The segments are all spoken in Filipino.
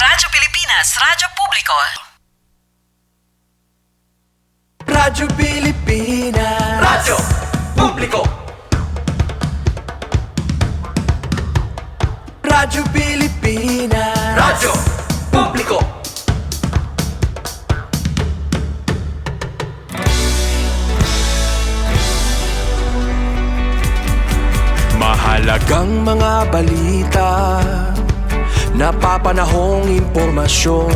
Radyo Pilipinas, Radyo Publiko. Radyo Pilipinas, Radyo Publiko. Radyo Pilipinas, Radyo Publiko. mahalagang mga balita, napapanahong impormasyon.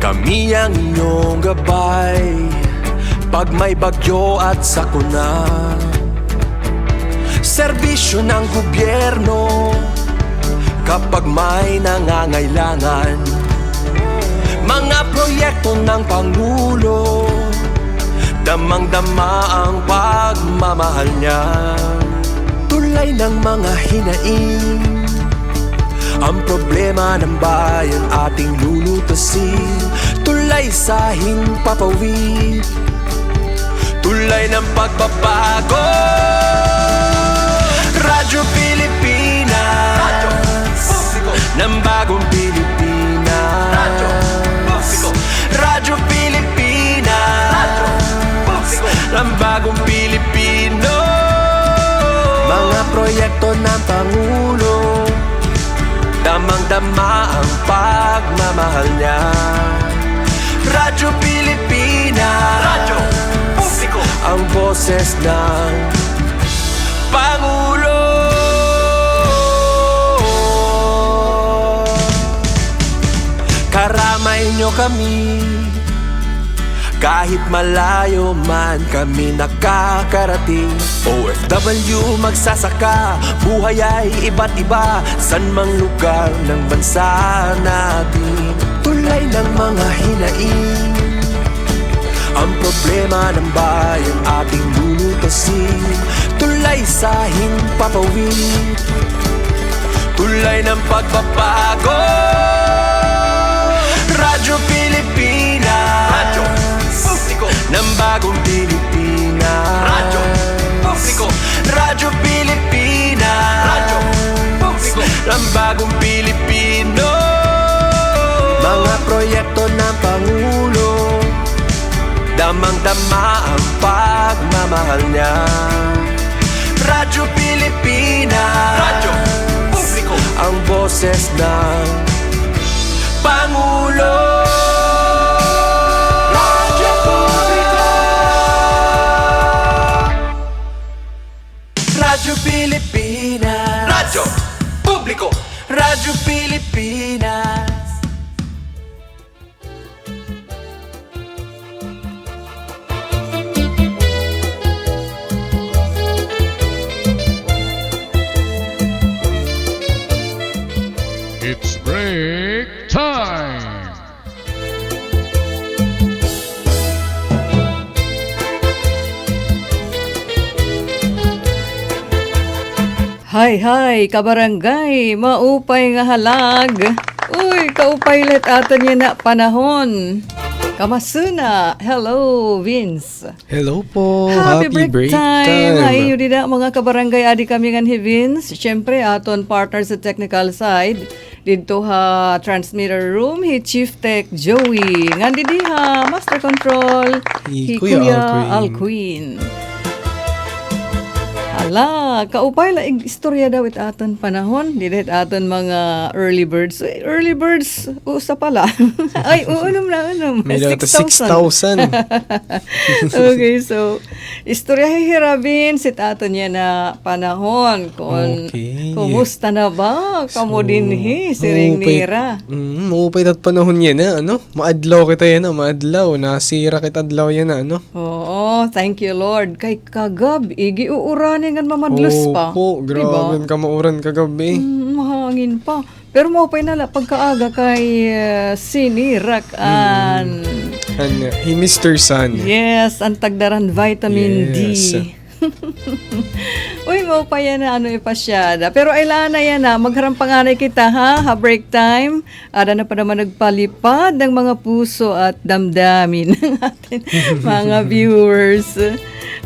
Kami ang inyong gabay pag may bagyo at sakuna. Serbisyo ng gobyerno kapag may nangangailangan. Mga proyekto ng Pangulo, damang-dama ang pagmamahal niya. Tulay ng mga hinaing, ang problema ng bayan ating lulutasin. Tulay sa himpapawid, tulay ng pagbabago. Radyo Pilipinas, Radyo Publiko. ng bagong Pilipinas. Radyo Publiko. Radyo Pilipinas, Radyo Publiko. ng bagong Pilipino. Mga proyekto ng Pangulo, damang-dama ang pagmamahal niya. Radyo Pilipinas, Radyo Publiko. ang boses ng Pangulo. Karamay nyo kami, kahit malayo man kami nakakarating. OFW magsasaka, buhay ay iba't iba, san mang lugar ng bansa natin. Tulay ng mga hinaing, ang problema ng bayan ating lulutasin. Tulay sa himpapawid, tulay ng pagbabago. Radyo Pilipinas, Radyo Publiko. ng bagong Pilipinas. Radyo Publiko. Radyo Pilipinas, Radyo Publiko. ng bagong Pilipino. Mga proyekto ng Pangulo, damang-dama ang pagmamahal niya. Radyo Pilipinas, Radyo Publiko. ang boses ng Pangulo. Radyo Publiko. Radyo Pilipinas, Radyo Publiko. Radyo Pilipinas. It's break time! Hay, kabarangay, maupay nga halag. Uy, kaupay let aton yan na panahon. Kamasuna. Hello, Vince. Hello po. Happy break break time. Ay, yun din na, mga kabarangay, adi kami nga ni Vince. Siyempre, aton partner sa technical side. Dito ha, transmitter room, hi Chief Tech Joey. Ngandi di ha, Master Control, hi Kuya Alquin. Ala, kaupay la istorya daw it aton panahon, dili aton mga early birds. Early birds usa pala. Ay, unom na unom. May daw 6,000. Okay, so istorya hirabin sit aton niya na panahon kung Okay. kumusta na ba kamo dinhi siring nira. Maupay tat panahon yan na, ano? Maadlaw kita yan na, maadlaw. Nasira kita adlaw yan na, ano? Oo, thank you Lord. Kay kagab igi uurani nga mamadlos pa. Opo, grabe ka mauran kagabi. Mahangin pa. Pero mo pa nala pagkaaga kay sinirak an Hi, Mr. Sun. yes, ang tagdaran vitamin Yes. D. Uy, mo pa yan na ipasyada. Pero ailan na yan na, magharampanganay kita ha break time. Ada na pa naman nagpalipad ng mga puso at damdamin ng ating mga viewers.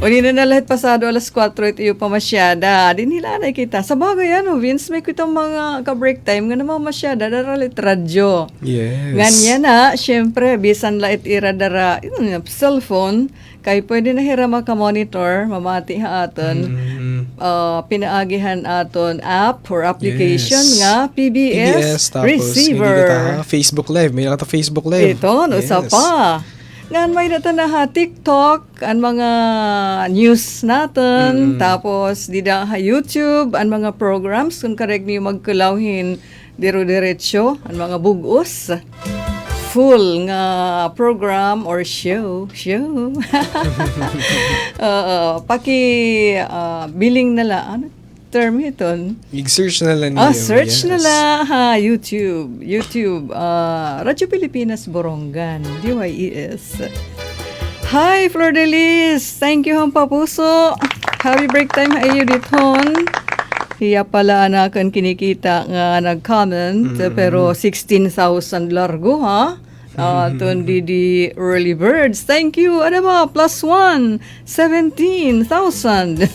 Uli na lahat pasado alas 4 ito yung pamasyada. Dinilanay kita. Sa bagay Vince, may kitang mga ka-break time nga naman masyada, daralit radyo. Yes. Ganyan na, syempre, bisan lait iradara, cellphone, kay pwede na hira maka-monitor, mamati ha aton, pinaagihan aton app or application Yes. nga, PBS, tapos receiver. Facebook Live. May nakata Facebook Live. Ito, no, isa pa. Ngan may nata na ha, TikTok, ang mga news natin, tapos dida ha YouTube, ang mga programs, kung kareg niyo magkulawhin diro-diretso, ang mga bugos. Full nga program or show. Billing nala, ano term ito? I-search na lang niyo. Search na lang ha, YouTube, Radyo Pilipinas Borongan, DYES. Hi, Flor de Lis, thank you hang papuso. Happy break time ayo dithon. Hiya pala anakan kinikita nga nag-comment, pero 16,000 largo ha. Tundi di early birds. Thank you. Ano ba? +1, 17,000.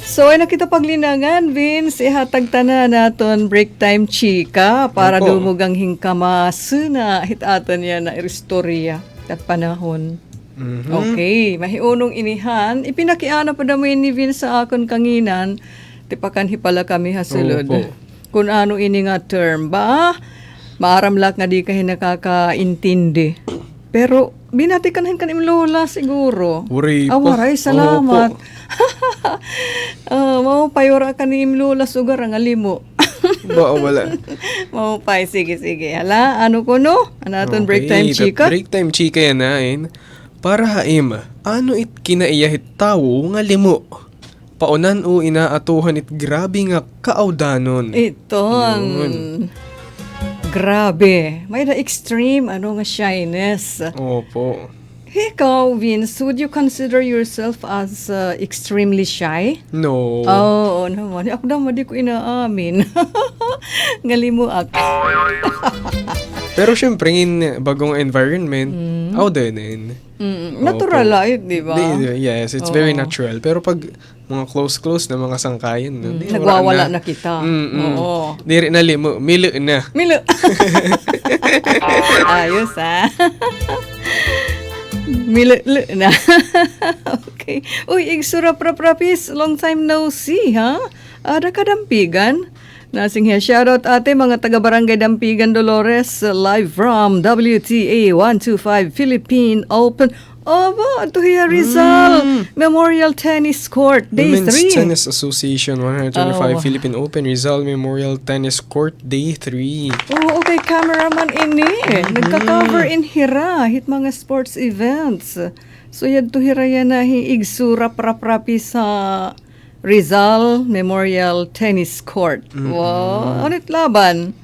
So, ay nakita paglinangan, Vince, ihatag tanan naton break time chika para Opo. dumugang hingkamas na hitaton yan na istorya at panahon. Okay, mahiunong inihan. Ipinakiana pa naman ni Vince sa akon kanginan, tipakan hipala kami hasulod. Opo. Kung ano ini nga term ba? Maaramlak nga di kayo nakakaintindi. Pero, binatikan ka ni Lola siguro. Uri po. Awaray, salamat. Opo. Mau payora ka ni Lola sugar ang alimo. Ba, wala. Mau pay, sige. Hala, ano ko no? Anaton break time chika? Break time chika yan para haim, ano it kinaiyahit tawo nga limo. Paunan o inaatuhan it grabe nga kaawdanon. Iton. Grabe. May na extreme, nga shyness. Opo. Ikaw, Vince, would you consider yourself as extremely shy? No. Oo naman. Ako naman di ko inaamin. Ngalimo ako. Pero syempre, in bagong environment, din. Natural life, di ba? Yes, it's very natural. Pero pag mga close na mga sangkayan, Nagwawala na kita. Oo. Diri na limo, milo na. Milo. Ayos Milo na. Okay. Uy, igsura prapis. Long time no see, ha? Ada ka Dampigan? Nasing here. Shoutout ate mga taga-barangay Dampigan Dolores. Live from WTA 125 Philippine Open. Ito here Rizal Memorial Tennis Court Day 3. Women's Tennis Association 125 Philippine Open Rizal Memorial Tennis Court Day 3. Okay, cameraman ini. Nagka-cover in hira hit mga sports events. So yan to hira yan na igsura praprapi sa Rizal Memorial Tennis Court. Wow, anit laban?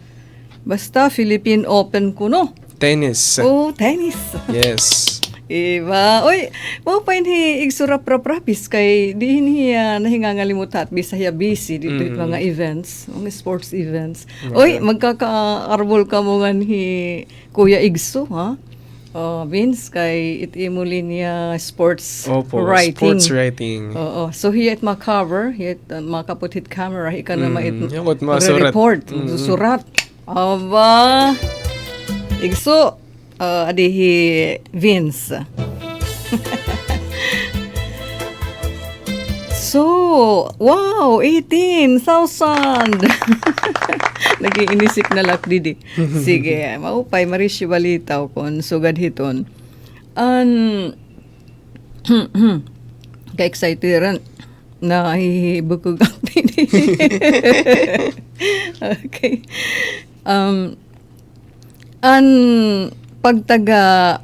Basta Philippine Open kuno. Tennis. Tennis. Yes. Iba. Uy, mo pa ini igsura praprapis kay di niya nahingangalimutat bisaya busy dito mga events, mga sports events. Uy, magkakaarbol ka mo nga ni Kuya Igso, ha? Vince, kay itimuli niya sports writing. Sports writing. Oo. So, hiyat ma-cover, hiyat makaputit camera, hika na Yakot masurat. report susurat. Aba, Igso, adihi Vince. So, wow, 18,000. Nag-iinisip na lak didi. Sige, maupay marisyo balitaw kon sugad hiton. Ka-exciteran na hihibukog ang didi. Okay. Pagtaga,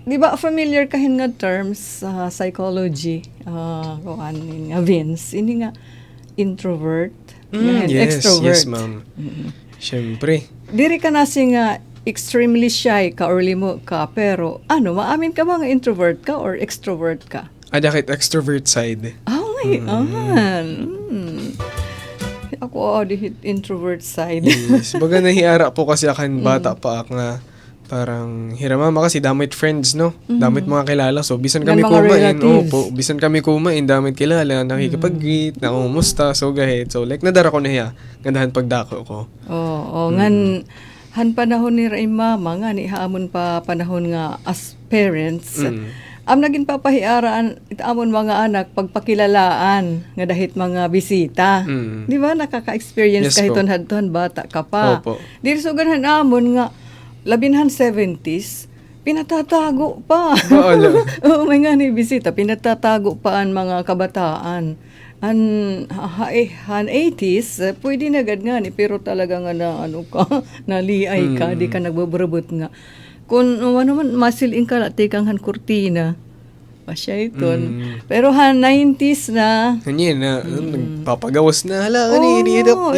di ba familiar kahin nga terms sa psychology, Vince, ini nga introvert, Yes, extrovert. yes ma'am. Siyempre. Diri ka nasi nga extremely shy ka or limo ka, pero maamin ka ba nga introvert ka or extrovert ka? Adakit extrovert side. Ngayon. Ako di introvert side. Yes. Baga nahiara po kasi akan bata pa ak nga parang hiramama kasi damit friends, no? Damit mga kilala. So, bisan kami Mga kumain. relatives. Opo, bisan kami kumain, damit kilala, nakikipag-greet, nakumusta, so gahit. So, like, nadara ko na hiya. Gandahan pagdako ko. Oo, ngan han panahon ni Ray Mama nga ni haamon pa panahon nga as parents. Am naging papahiaraan itamon mga anak pagpakilalaan nga dahit mga bisita. Di ba nakaka-experience Yes kahit po. hadton bata ka pa. Opo. Diri so ganhan amon nga labinhan 70s pinatatago pa. Baala. Oo, may nga ni bisita pinatatago pa ang mga kabataan. Han 80s, pwede na gad nga ni, pero talaga nga na ano ka, naliay ka, di ka nagbabrabot nga. Kung ano man, masiling ka, tikang han kurtina. Pasya iton. Pero han 90s na, Ganyan na, nagpapagawas na. Hala,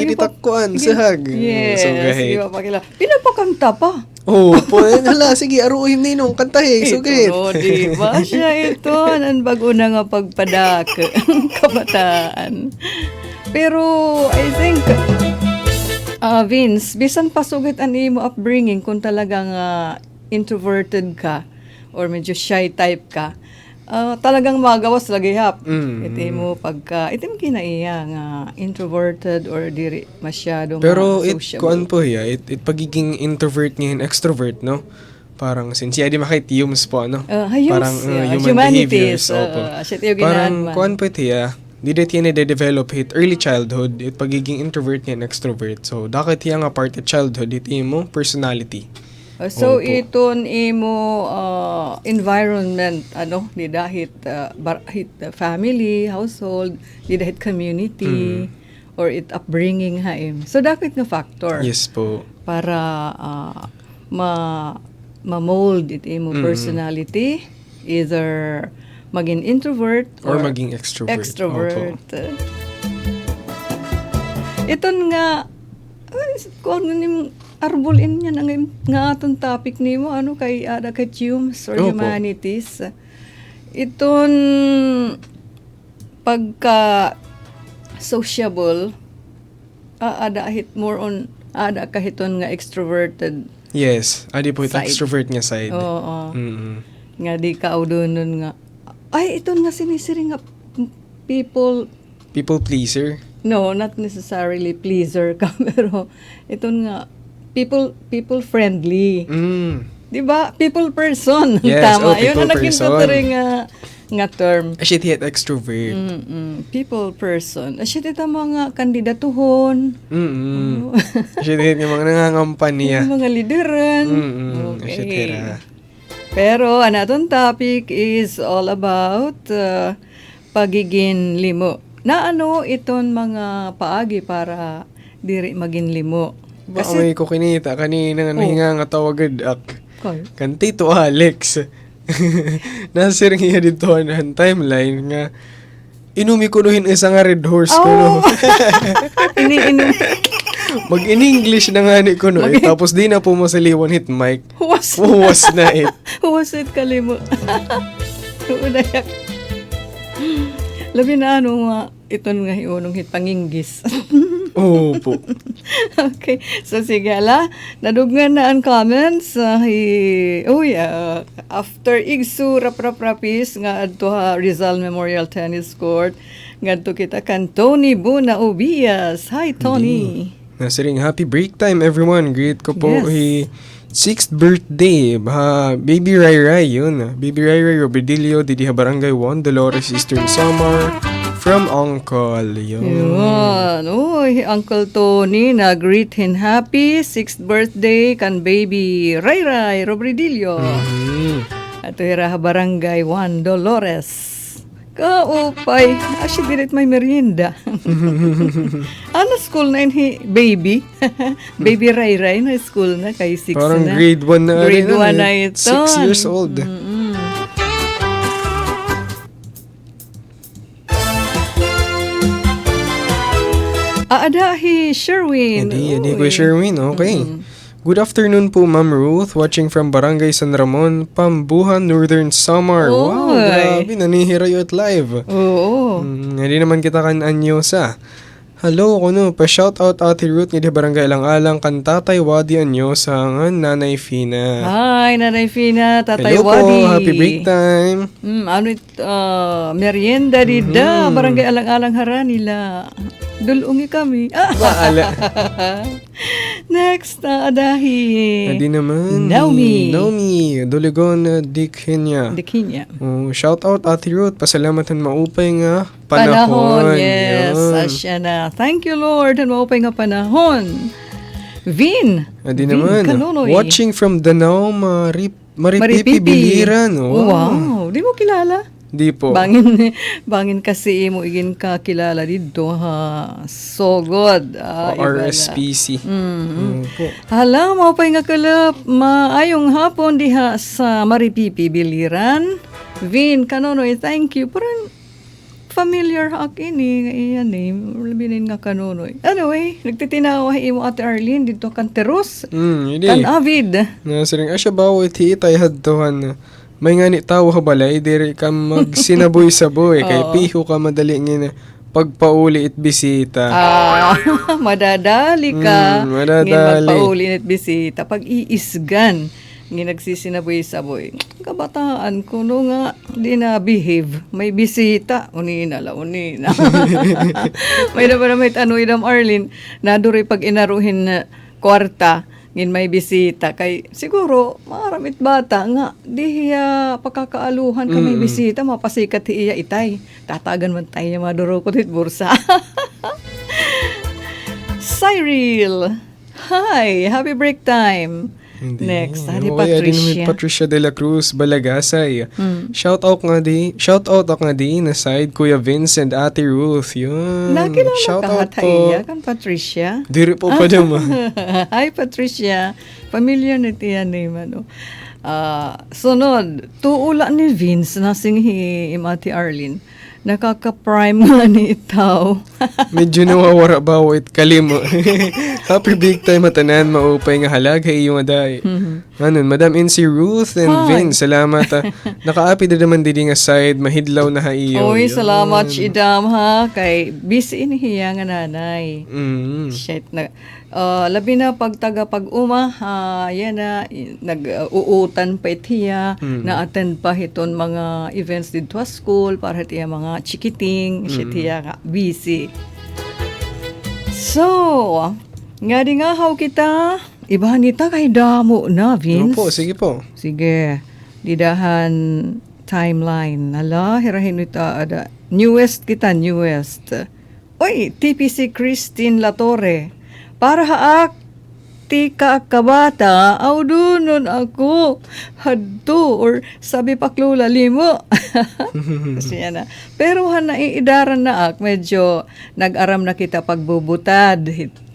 initakkuan sa hag. yes, So, gahit. di ba pakila. Pinapakanta pa. Oh, po, hala, sige, aruhin ninong, kantahe, so gahit. Ito, di ba? Siya ito, ang bago na nga pagpadak, kabataan. Pero, I think, Vince, bisan pasugit ang imo upbringing kung talagang introverted ka or medyo shy type ka, talagang magawas lagi hap. Iti mo pagka, iti mo kinaiya nga introverted or diri masyadong Pero it, sociable. kuan po hiya, it pagiging introvert ngayon, extrovert, no? Parang, since di makitiyums po, ano? Hayums, Parang yeah, human humanities, behaviors, opo. siya tiyo ginahan Parang, man. kuan po hiya, di yan na-develop hit early childhood, it pagiging introvert ngayon, extrovert. So, dakit hiya nga part of childhood, it mo personality. So Opo. iton imo environment ano di dahit family, household, di dahit community or it upbringing haim. So dakit nga factor Yes po. para ma-mold it imo personality, either maging introvert Or maging extrovert. extrovert. Iton nga kung nim arbulin niya nga atong topic nimo ano kay ada kay humans or Opo. humanities. Iton pagka sociable ada hit more on ada kahiton nga extroverted. Yes. Adi po ito Side. extrovert nga side. Oo. Mm-mm. Nga di ka audonon nga ay iton nga sinisiring nga people. People pleaser. No, not necessarily pleaser ka, pero ito nga, people friendly. Di ba? People person. Yes, Tama. Yun people ang naging person. tuturing nga term. Actually, hit extrovert. People person. Asya dito mga kandidatuhon, Actually, hit yung mga nangangampan niya. yung mga lideran. Actually, Pero ang atong topic is all about pagiging limo. Na ano iton mga paagi para diri maging limo? Baka may kukinita kanina nga nahinga nga tawagad ak. Kay, Kan Tito Alex. Nasiring iya dito ang timeline nga inumi ko nuhin isa nga red horse ko no. ini Mag-in-English na nga ni ko no. Tapos di na po masaliwan hit mic. Was na it. Huwasit kalimo. Udayak. Labi na ano nga, iton nga hiunong hit panginggis. Opo. Okay. So, sige, ala. Nadugnan na ang comments. After igsu rap-rapis nga adto ha Rizal Memorial Tennis Court, nga adto kita kan Tony Buna Ubias. Hi, Tony. Nasiring happy break time everyone. Greet ko po Yes. 6th birthday. Baby Rai Rai yun. Baby Rai Rai Robedillo, Didiha Barangay 1, Dolores Eastern Samar, from Uncle. Yun. Yun. Uy, Uncle Tony, nag-greet him happy 6th birthday kan baby Ray Ray Robredillo. At ira Barangay 1, Dolores. Kaupay. Actually, dinit may merienda. Ano school na yun, baby? Baby Ray Ray na school na, kay 6 Parang na. grade 1 na. Grade rin, 1 na ito. 6 years old. Adahi, Sherwin. Hindi Uy. ko Sherwin, okay. Good afternoon po, Ma'am Ruth. Watching from Barangay San Ramon, Pambuhan, Northern Samar. Wow, Oy. grabe. Nanihirayo at live. Oo. Hindi naman kita anyosa. Hello, kuno. Pa-shoutout Ate Ruth nga di Barangay Alang-Alang kan Tatay Wadi anyosa nga Nanay Fina. Hi, Nanay Fina, Tatay Hello Wadi. po. Happy break time. Ano merienda dida, barangay alang-alang haranila. Dulungi kami. Baala. Next, adahi. Hindi naman. Naomi. Naomi. Doligon Dikhenya. Dikinya. Oh, shout out Ate Ruth. Pasalamatan maupay nga panahon. Yes, Yun. asya na. Thank you, Lord. And maupay nga panahon. Vin. Hindi Vin naman. Kanunoy. Watching from Danao, Maripipi Biliran. Oh. Wow. Di mo kilala? Di po. Bangin kasi mo igin ka kilala dito ha. So good. RSPC. Po. Hala, maupay nga kalap. Maayong hapon diha sa Maripipi Biliran. Vin Kanonoy, thank you. Parang familiar ha kini nga iyan eh. Labinin nga Kanonoy. Anyway, nagtitinawa imo Ate Arlene dito kan Teros. Hindi. Kan Avid. Nasiring asya bawo iti itay hadtohan. May nga ni tao ka balay, diri ka magsinaboy-saboy. Kay piho ka madali nga pagpauli it bisita. Madadali ka. Madadali. Ngin magpauli at bisita. Pag iisgan, ngin nagsisinaboy-saboy. Kabataan ko no nga, di na behave. May bisita. Unina la, unina. May na ba na may tanong idam Arlene, naduri pag inaruhin na kwarta, ngin may bisita kay siguro maramit bata nga diya pakakaaluhan kami bisita mapasikat iya itay tatagan man tayo maduro ko tit bursa. Cyril, hi, happy break time. Hindi. Next, Ate Okay, Patricia. Patricia de la Cruz, Balagasay. Shout out ako nga di na side Kuya Vince and Ate Ruth. Yun. Nakilala Shout ka out hataya po. kan Patricia. Diri po pa naman. Hi Patricia. Familiar na tiyan name ano. Sunod, tuula ni Vince na singhi Ate Arlene. Nakaka-prime nga ni itaw. Medyo nawawara ba it kalimo. Happy big time matanan maupay nga halag hay yung aday. Anon, Madam NC Ruth and Hi. Vince, salamat. Nakaapi na naman didi nga side, mahidlaw na haiyo. Oy, salamat idam ha kay busy inihiya nga nanay. Shit na. Labi na pag-uma, yan na, nag-uutan pa itiya, na-attend pa hiton mga events dito sa school, para itiya mga chikiting, itiya nga, busy. So, nga di nga how kita, ibahan nita kay damo na, Vince. Opo, sige po. Sige, didahan timeline. Hala, hirahin nita, ada. Newest kita, newest. Oy, TPC Christine Latore. Para haak, ti kabata, aw dunon ako, hadto, or sabi paklula, limo. Kasi yan na. Pero naiidaran na ak, medyo nag-aram na kita pagbubutad,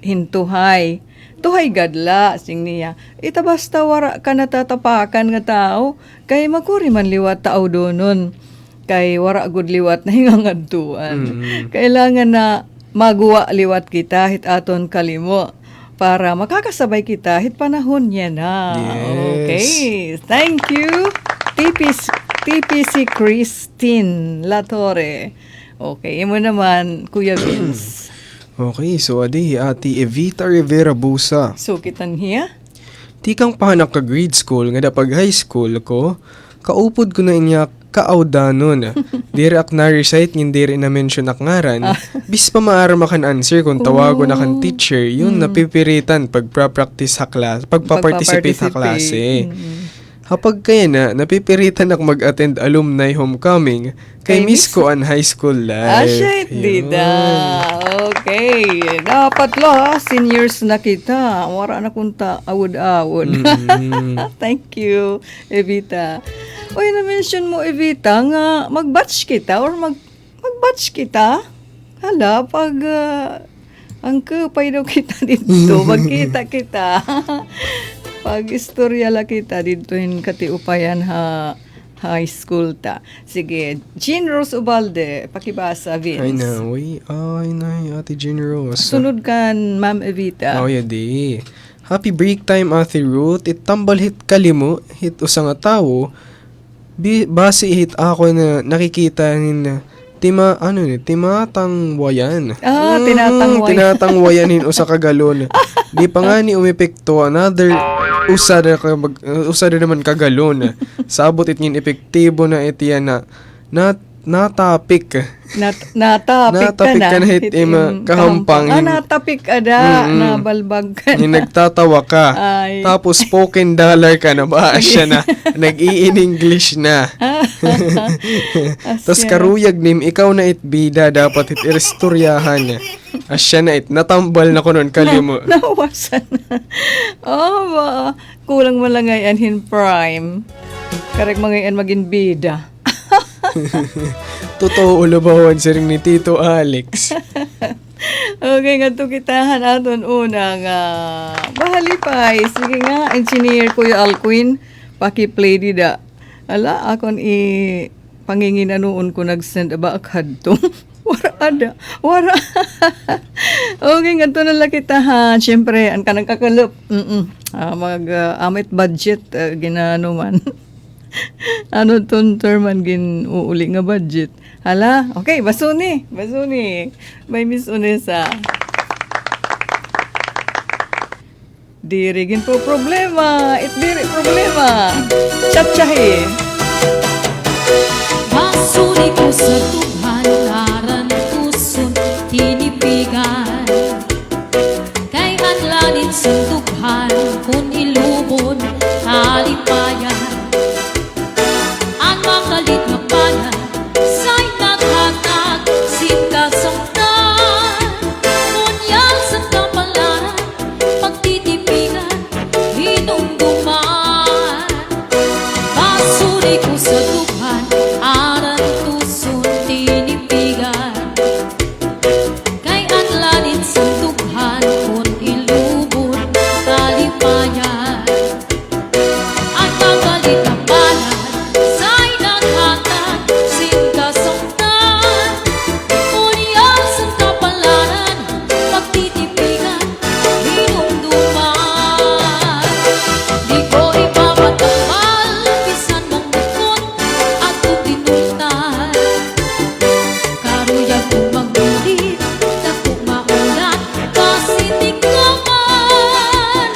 hintuhay. Tuhay gadla, sing niya. Ita basta wara ka natatapakan nga tao, kay makuri man liwat tao dunon. Kay wara gud liwat na hingangadtuan. Kailangan na maguwa liwat kita hit aton kalimo para makakasabay kita hit panahon niya na. Yes. Okay. Thank you. TPC Christine Latore. Okay, imo naman Kuya Vince. Okay, so adi, Ate Evita Rivera Busa. Sukitan hiya. Tikang pahanak ka grade school, nga pag high school ko, kaupod ko na inya kaawdanon. Diri ak na-recite, hindi rin na-mention ak ngaran. Bis pa maara makan answer kung tawago na kan teacher, yun napipiritan pagpa-practice sa class, pagpa-participate sa klase. Kapag kaya na, napipiritan ak mag-attend alumni homecoming, kay miss ko an high school life. Shit, dida. Okay. Dapat lo, seniors na kita. Wara na kunta, awod-awod. Thank you, Evita. Uy, na-mention mo, Evita, nga mag-batch kita or mag-batch kita. Hala, pag ang kupay daw kita dito, magkita kita. Pag istorya la kita dito in katiupayan high school ta. Sige, Jean Rose Ubalde, pakibasa, Vince. Ay na, Ate Jean Rose. Sunod kan, Ma'am Evita. Oh, yeah, di. Happy break time, Ate Ruth. Itambal hit kalimo, hit usa nga tawo. Base hit ako na nakikita nin timatang wayan. Tinatang wayan. Tinatang wayanin usa ka galon. Di pa nga ni umepekto another usa na naman ka galon. Sabot it ngin epektibo na itiyan na natapik. Natapik ka na. hit kahampang. Natapik ada, nabalbag ka Yung na. nagtatawa ka. Ay. Tapos spoken dollar ka na ba? Asya na. Nag-i-in-English na. Tapos karuyag nim, ikaw na itbida. Dapat irestoryahan. Asya na natambal na ko nun kalimo. Nawasan na. Ba? Kulang mo lang ngayon in prime. Karek mga maging bida. Totoo ulabawan sa ring ni Tito Alex. Okay, nga to kitahan aton unang bahalipay. Sige nga, engineer Kuya Alquin, paki-play dida. Ala, akon pangingin anoon ko nag-send ba akadto. Wara. Okay, nga to na kitahan. Siyempre, ang kanang kakalop. Amit budget, ginano man. Ano ton terman uuli nga budget. Hala, okay, basuni. By Miss Unesa. Diri gin po problema. Diri problema. Chat-chahi. Masuri ko sa Tuhan, aran kusun tinipigan. Kay adlanin sa Tuhan, kun ilubon talipayan. Ang makalit na pala, sa'y naghatag, sikasaktan. Ngunyan sa kapalaran, pagtitipigan, hinungduman. Masuri ko sa Tuhan, aran tusun tinipigan. Kay adlanin sa Tuhan, kun ilubon talipayan. Ang magalit na palad, sa'y naghatag, sikasaktan. Ngunyan sa kapalaran, pagtitipigan, hinungduman. Di ko ipapatambal, bisan mong bukod at tutinuntan. Karuyag kong magbilit, dapong maulat, kasi di ka man.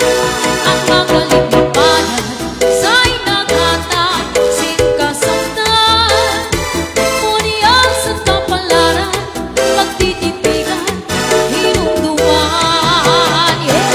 Ang magalit na palad, sa'y naghatag, sikasaktan. Ngunyan sa kapalaran, pagtitipigan, hinungduman. Yeah.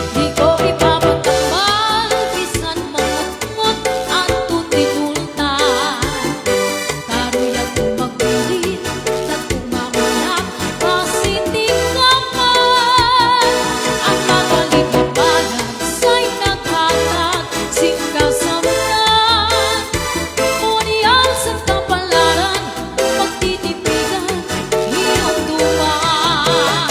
Di ko ipapatambal, bisan mamukmot at tutinultan. Karuyag kong magbilit, at kung maulap, kasi di ka man. Ang magalit na palad, sa'y naghatag, sikasaktan. Ngunyan sa kapalaran, pagtitipigan, hinungduman.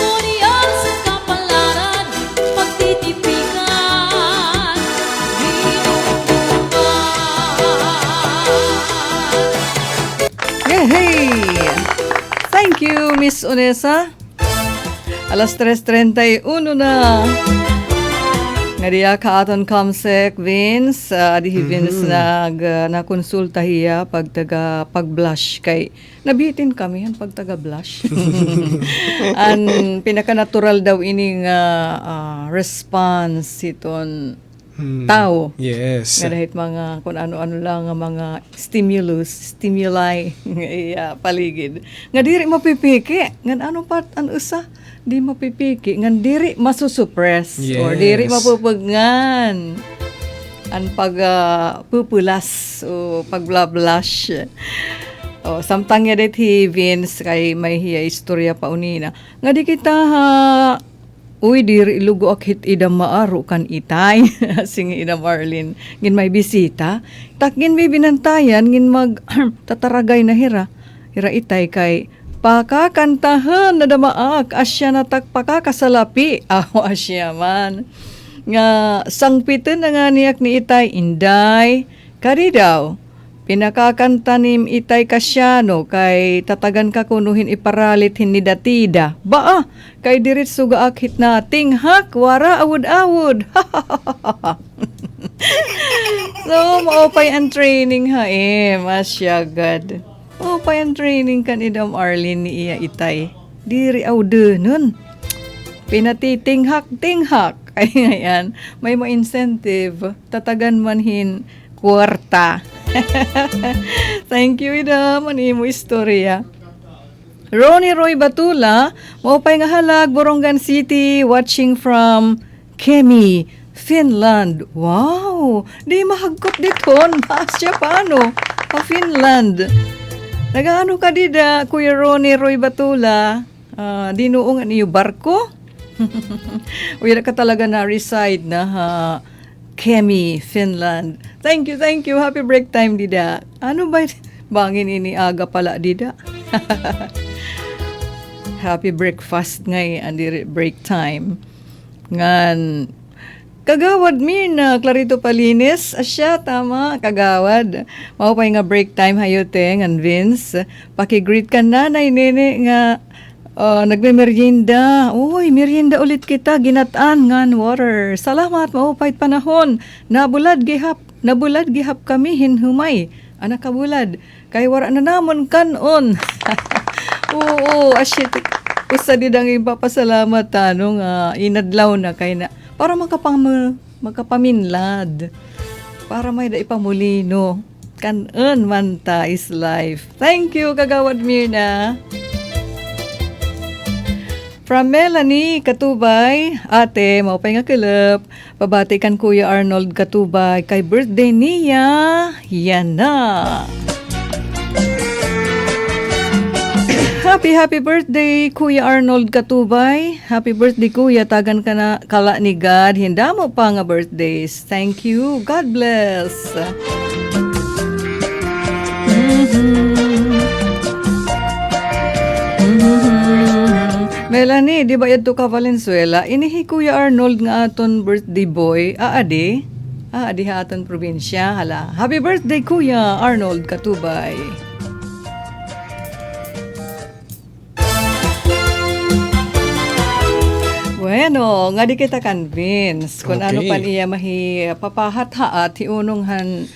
Ngunyan sa kapalaran, pagtitipigan, hinungduman. Yay! Thank you, Miss Unesa. Alas 3:31 na. Nga diya ka aton kamsek, Vince. Adihi Vince na-konsulta hiya pag-blush kay nabitin kami ang pag-blush. Ang pinaka-natural daw ini nga response iton tao. Yes. Nga dahit mga kung ano-ano lang nga mga stimuli iya paligid. Nga diri mapipiki. Nga ano pat an usa di mapipiki. Nga diri masusuppress or diri Yes. mapupugngan ang pupulas o pagblash. O samtang ya det Vince kay may hiya istorya pa unina. Nga di kita Uy, diri ilugo akit idam maaro kan itay. Singi idam Arlene. Ngin may bisita. Tak ngin may binantayan, ngin mag tataragay na hira. Hira itay kay pakakantahan na damaak. Asya na tak pakakasalapi. Aho asya man. Nga sangpitan na nga niyak ni itay. Inday. Kari daw. Pinakakanta ni itay kasyano kay tatagan ka kunuhin iparalit hindi datida. Baa, kay dirit suga akit na tinghak, wara awud-awud. So, maupay ang training ha masyagad. Maupay ang training kan idam Arlene ni iya itay. Diri awde nun. Pinatitinghak-tinghak. Ay ngayon, may ma-incentive. Tatagan manhin kwarta. Thank you, Idam. Ani mo istorya. Ronnie Roy Batula, maupay nga halag, Borongan City, watching from Kemi, Finland. Wow! Di mahagkot diton. Asya paano? Finland. Nagaano ka dida, Kuya Ronnie Roy Batula? Dinuong niyo barko? Uy, ka talaga na reside na ha. Kemi, Finland. Thank you. Happy break time, Dida. Ano ba? Bangin ini aga pala, Dida. Happy breakfast ngay, andi break time. Ngan, kagawad Mirna, Clarito Palinis. Asya, tama, kagawad. Maupay nga break time hayote, ngan Vince. Pakigreet ka nanay, nene, nga nagme-merienda. Uy, merienda ulit kita, ginataan ngan water. Salamat, maupayt panahon. Nabulad gihap kami hinhumay. Anak kabulad, kay wara na namon kanon. Oo, asyik. Usa didang ipapasalamat tanong inadlaw na kay na para makapaminlad. Para may da ipamulino. Kanon man ta is life. Thank you, kagawad Mirna. From Melanie Katubay, ate, maupay nga kilap. Pabati kan Kuya Arnold Katubay kay birthday niya. Yan na. Happy birthday Kuya Arnold Katubay. Happy birthday Kuya, tagan ka na kala ni God. Hinda mo pa nga birthdays. Thank you. God bless. Melanie, di ba yadto ka Valenzuela? Inihi Kuya Arnold nga aton birthday boy. Aadi ha aton probinsya. Hala. Happy birthday Kuya Arnold Katubay. Bueno, nga di kita convince kung ano Okay. pan iya mahi papahat-haat hiunonghan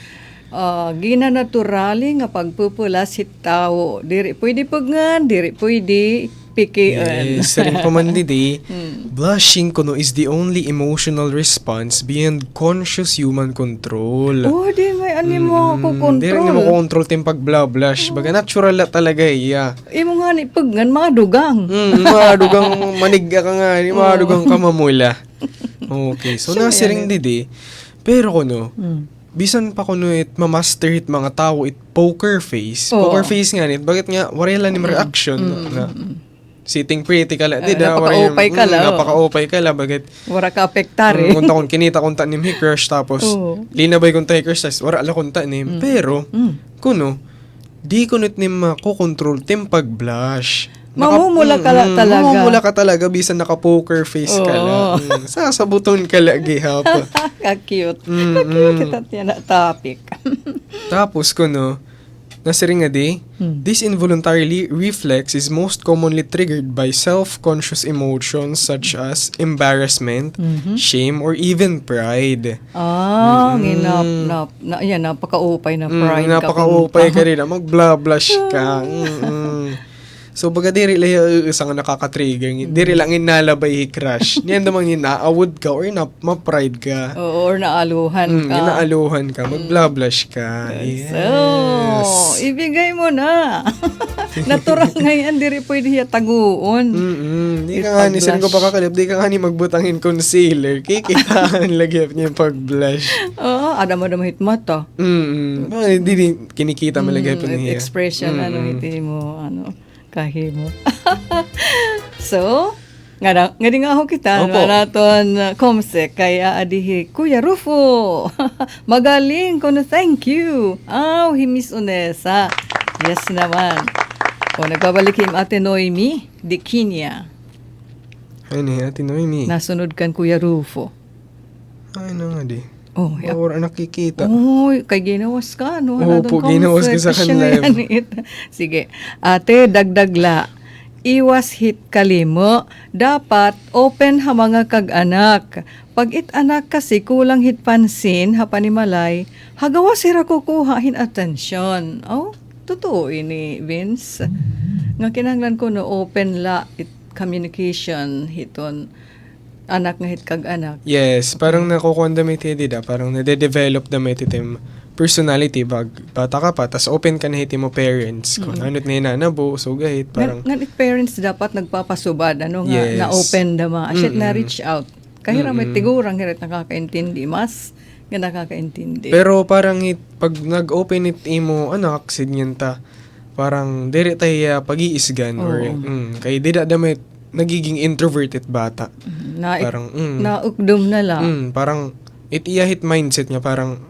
ginanaturali nga pagpupulas hit tao. Diri pwede pagngan, diri pwede pikian. Yes, sa rin pamandidi, blushing kuno is the only emotional response beyond conscious human control. Oh, di may ani mo ako Di rin mo control. control tayong pag-blush. Baga natural na talaga iya. Imo nga ni paggan mga dugang. Madugang manigga ka nga, madugang ka mamula. Okay, so nasa ring didi. Pero kuno, bisan pa kuno it mamaster it mga tao it poker face. Oo. Poker face nga nit. Bakit nga, warela ni reaction na sitting pretty ka la. Napaka-opay ka la, oh. Napaka-opay ka la. Bakit? Wara ka apektare. Kunta kung kinita kunta ni crush tapos Oo. linabay kunta ni crush tapos wala ala kunta ni. Pero, kuno, di kunit ni makokontrol tim pag-blush. Mamumula ka la talaga. Mamumula ka talaga bisan naka-poker face ka la. Sasabuton ka la gihap. Ka-cute. Ka-cute ito na topic. Tapos kuno, nasiring nga di, this involuntary reflex is most commonly triggered by self-conscious emotions such as embarrassment, shame, or even pride. Yan, napaka-upay na pride ka. Napaka-upay ka rin. Mag-blush ka. So, baga diri lang isang nakaka-trigger. Diri lang inalabay crush. Niyan namang inaawod ka or ma-pride ka. Oo, or naaluhan ka. Inaaluhan ka. Mag-blush ka. Yes. So, ibigay mo na. Natural ngayon, diri pwede hiya taguon. Di ka nga ni, saan ko pa kakalip, di ka nga ni magbutangin concealer. Kikitaan lagi niya yung pag-blush. Oo, adam-adam hitmata. Hindi kinikita mo lagi po niya. Expression, hindi mo, kahimo. So, Nga di nga ako kita, Opo. naton Comsec, kaya adihi, Kuya Rufo, magaling, kuno thank you. Miss Unesa. Yes naman. O, nagbabalik him Ate Noemi, di Kenya. Ano Ate Noemi? Nasunod kan Kuya Rufo. Ay na nga di. Oh, Bawar nakikita. Uy, kay ginawas ka, no? Opo, ginawas ka sa kanila. Sige. Ate, dagdagla. Iwas hit kalimo. Dapat open ha mga kag-anak. Pag it-anak kasi kulang hit pansin, ha panimalay, hagawa sira kukuha hin atensyon. Oh, totoo ini, Vince. Nga kinahanglan ko no open la it communication hiton anak nga hit kag-anak. Yes, parang nakukuha damit dida, parang nade-develop damit itim personality bag bata ka pa tas open ka na hiti mo parents kung ano't na nanabo so gahit parang Nga parents dapat nagpapasubad ano nga Yes. na open dama asyat na reach out kahira may tigurang hirit nakakaintindi mas nga nakakaintindi pero parang pag nag-open it imo anak sidnyan ta parang dire tayo pag-iisgan or kay dida damit nagiging introverted bata na parang naukdom na lang parang iyahit mindset niya parang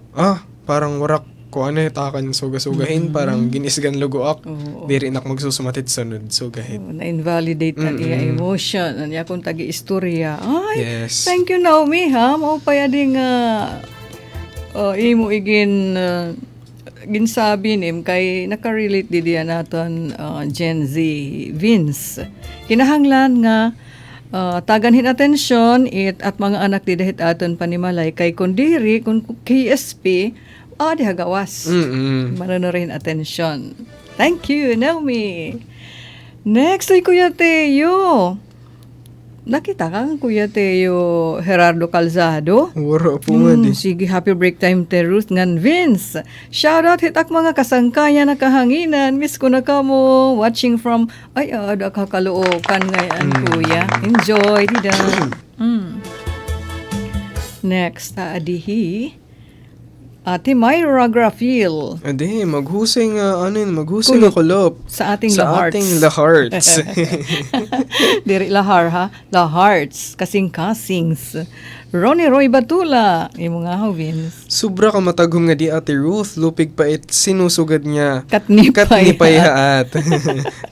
parang warak ko ano takan suga-sugahin parang ginisgan lugoak diri nak magsusumatit sunod sugahin na-invalidate na iya emotion ano kung tagi-istorya ay Yes. thank you Naomi ha mao pa ding imo igin ginsabi nim kay nakarelate di diya naton Gen Z Vince kinahanglan nga taganhin atensyon at mga anak di dahit aton panimalay kay kundiri kung KSP di hagawas manonorin atensyon. Thank you Naomi. Next ay Kuya Teo. Nakita kang Kuya Teo Gerardo Calzado? wara po nga di Sige, happy break time te Ruth ngan Vince. Shoutout hitak mga kasangkaya na kahanginan. Miss ko na ka mo. Watching from, ada kakalookan ngayon, kuya. Enjoy, dida. Next, adihi. Ate Myra Grafil ade maghusay nga maghusay nga kulop sa ating sa Laharts. ating Laharts Diri lahar ha. Laharts. Kasing-kasings. Ronnie Roy Batula. Imo nga ho, Vince. sobra ka matagom nga di Ate Ruth lupig pa sinusugad niya Katnipay. katnipay haat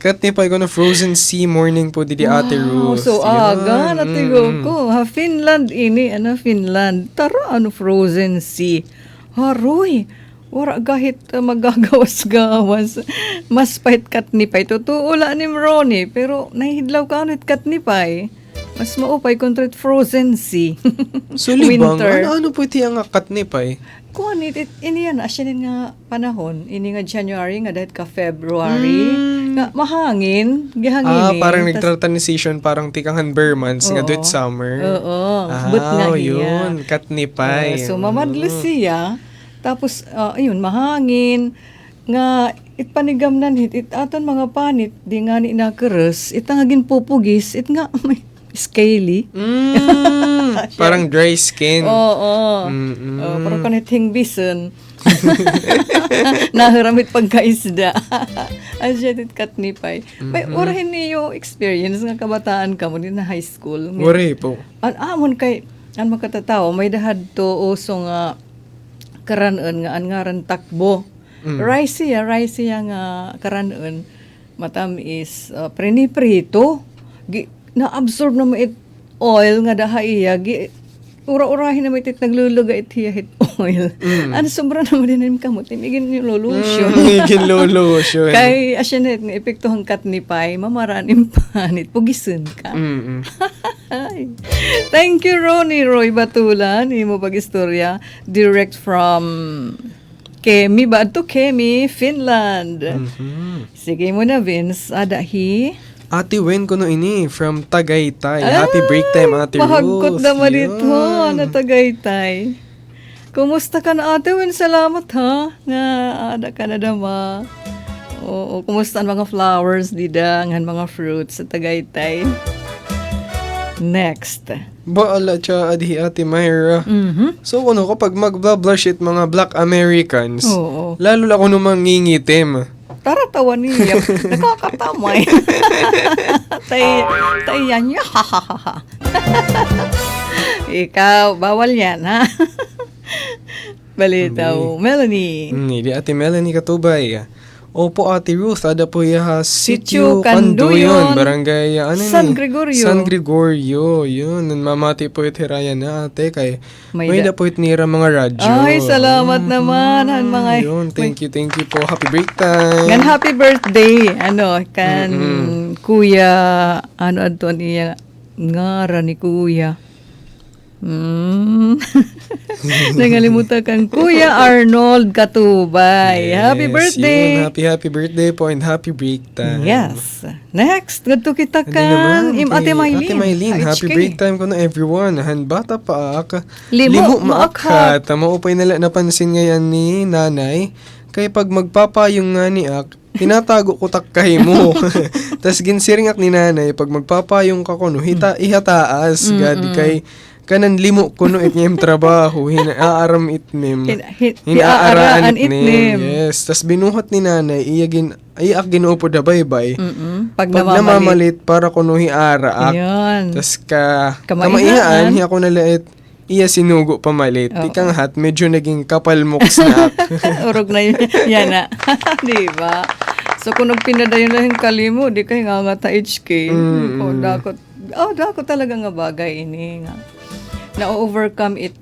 katnipay ko na Frozen Sea morning po di Ate Ruth So aga Yan. natigo ko. Ha, Finland ini. Finland. Tara, Frozen Sea. Haroy. Wara gahit magagawas-gawas. Mas pahit katnipay. Totoo la ni Ronnie. Pero nahihidlaw ka ulit katnipay. Mas maupay kontra Frozen Sea. so libang Winter. ano po iti ang katnipay Kuan ini yan asyanin nga panahon. Ini nga January nga dahit ka February. Nga mahangin, gihangin. parang nagtransition parang tikangan Bermans nga duit summer. Oo. But nga yun. Katnipay. So mamadli siya. Tapos ayun mahangin nga itpanigamnan it aton mga panit di nga ni nakeres itangagin pupugis it nga may scaly. Parang dry skin. Oo. Parang kaniting bison. Nahiramit pagkaisda. Asyatit katnipay. May orahin niyo experience nga kabataan ka mo din na high school. Wari po. Amon kay an makatataw may dahad to uso nga karanon nga an ngaran takbo. Rice nga karanon matamis priniprito. Na-absorb na mo it oil nga daha iya ura-urahin na mo it nagluluga it hiyahit oil. Ano sobra naman din yung kamot. Imigin yung lolusyon. Higin lolusyon. Kay asyanet nga epektuhang katnipay, mamaranim panit, pugisun ka. Thank you, Ronnie Roy Batulan. Imo pag-istorya. Direct from Kemi, ba? To Kemi, Finland. Sige mo na, Vince. Adahi. Ate Wen ko no ini from Tagaytay. Happy break time Ate Ruth. Mahagkot naman Yun. dito na Tagaytay. Kumusta ka na Ate Wen? Salamat ha. Nga ada ka na dama. Oo, kumusta ang mga flowers dida, ang mga fruits sa Tagaytay. Next. Baala siya adi Ate Myra. So kapag mag-blush it mga Black Americans, Oo. lalo lang ko nung mangingitim. Tara, tawa niya. Nakakatamay. Tayan niya. Ikaw, bawal yan, ha? Balitaw. Melanie. Di Ate Melanie Katubay. Opo, Ate Ruth, ada po ya Sitio Sitio Canduyon, Canduyon, Barangay, San Gregorio. San Gregorio, yun. Mamati po itiraya na ate, kay May may da- da po itnira mga radyo. Ay, salamat naman. Han, mga... Yun, thank you po. Happy break time. Ngan happy birthday. Ano, kan Kuya, ano adto niya, ngara ni Kuya. Nangalimutan kang Kuya Arnold Katubay. Happy birthday. Yun, happy birthday po and happy break time. Yes. Next, gadto kita Ano kan naman, Ate Maylin. Ate Maylin, happy HK. break time ko na everyone. Han bata pa ak. Limo maakhat. Maupay nala napansin ngayon ni nanay. Kay pag magpapayong nga ni ak, tinatago ko takkay mo. Tas ginsiring ak ni nanay, pag magpapayong ka kuno, ihataas. Gadi kay kanan limo kuno itnyem trabaho, hinaaram itnem. Hinaaraan itnem. Yes. Tas binuhat ni nanay, iyak ginuupo da baybay. Pag Pag namamalit para kuno hiara ak. Yun. Tas Kamaihaan. kamaihaan, hiya ko nalait, iya sinugo pamalit. Ikang hat, medyo naging kapal moks na ak. Urog na yun. Yan na. Di ba? So, kung nagpinadayon na yung kalimo, di kayo nga ta HK. Dako talaga nga bagay ini nga. Na-overcome it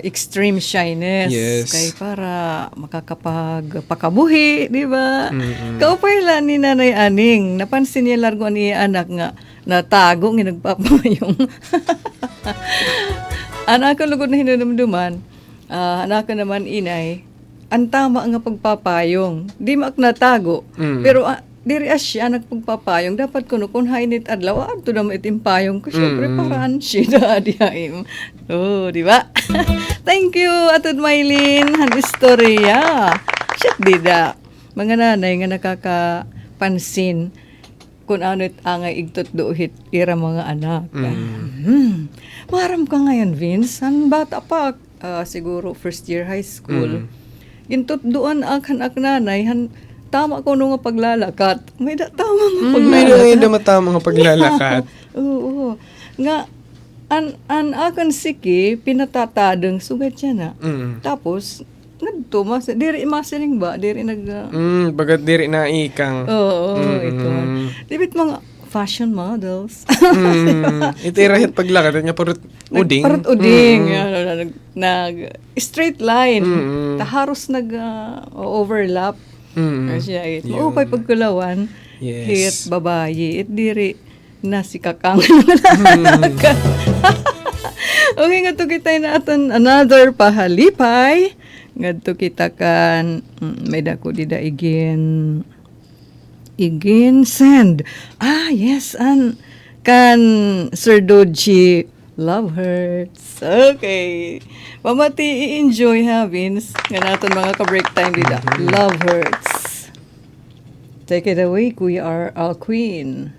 extreme shyness. Yes. Kay para makakapagpakabuhi, di ba? Kaupay ni Nanay Aning, napansin niya largo niya anak nga, natago nga nagpapayong. Anak ko lugod na hinanamduman, anak ko naman inay, ang tama nga pagpapayong. Di mak natago. Pero diri asya nagpagpapayong. Dapat kuno kung hainit adlaw, adto na itimpayong ko. Siyempre, paraan siya dihaim. Oh, di ba? Thank you, Atod Maylin. Han istorya. Shit, dida. Mga nanay nga nakakapansin kung ano't angay igtot dohit ira mga anak. Maram ka ngayon, Vince. Han bata pa, siguro first year high school. Gintot doon ak nanay, han tama ko nung paglalakat. May tama nga paglalakat. May da matama nga paglalakat. Oo. Nga, an akan siki, pinatatadang sugat siya na. Tapos, nagto, diri masiling ba? Diri Bagat diri na ikang. Oo, ito. Dibit mga fashion models. Itirahit paglakat niya parut uding. Parang uding. Straight line. Taharos overlap. Siya it. Maupay pagkulawan. Yes. Hit babayi. It diri na si kakang. Okay, nga to kita na aton another pahalipay. Nga to kita kan may dako dida igin send. Yes, kan Sir Doji Love Hurts. Okay. Pamati i-enjoy ha, Vince. Nga natin mga ka-break time dida. Love Hurts. Take it away, Kuya our Queen.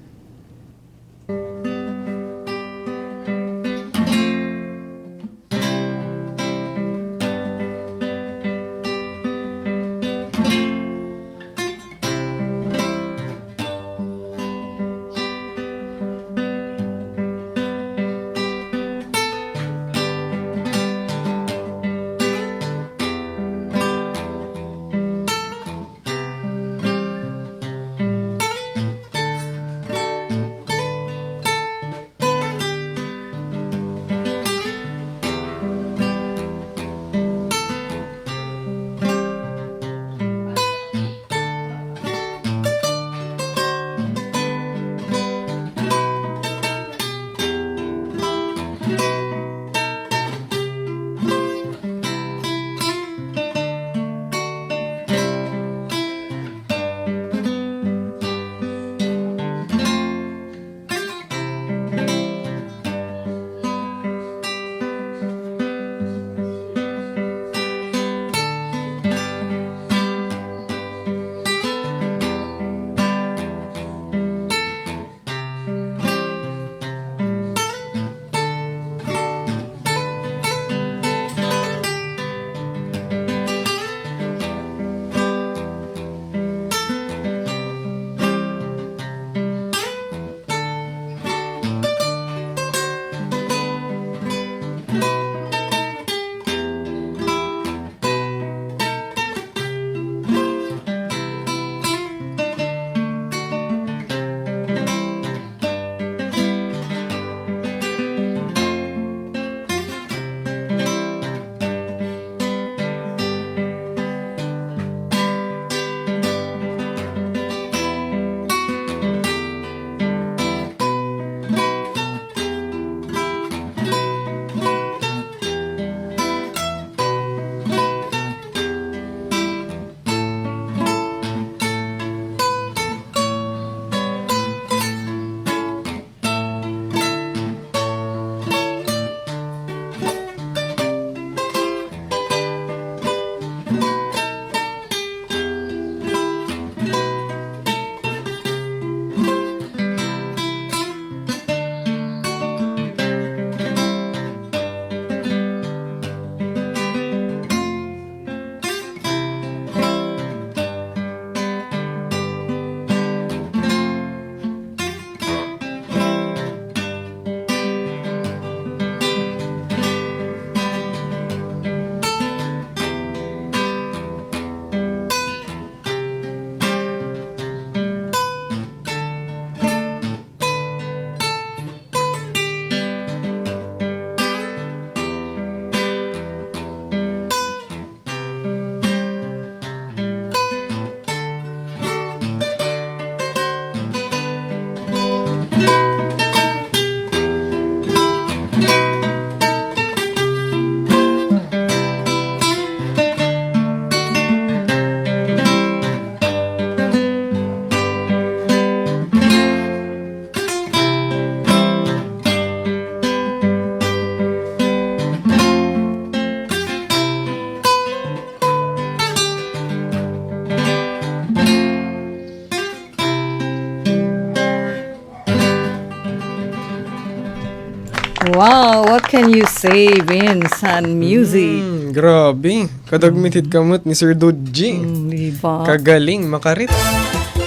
What can you say, Vince, and music? Grabe. Kadagmitit kamot ni Sir Dodji. Diba? Kagaling, makarit.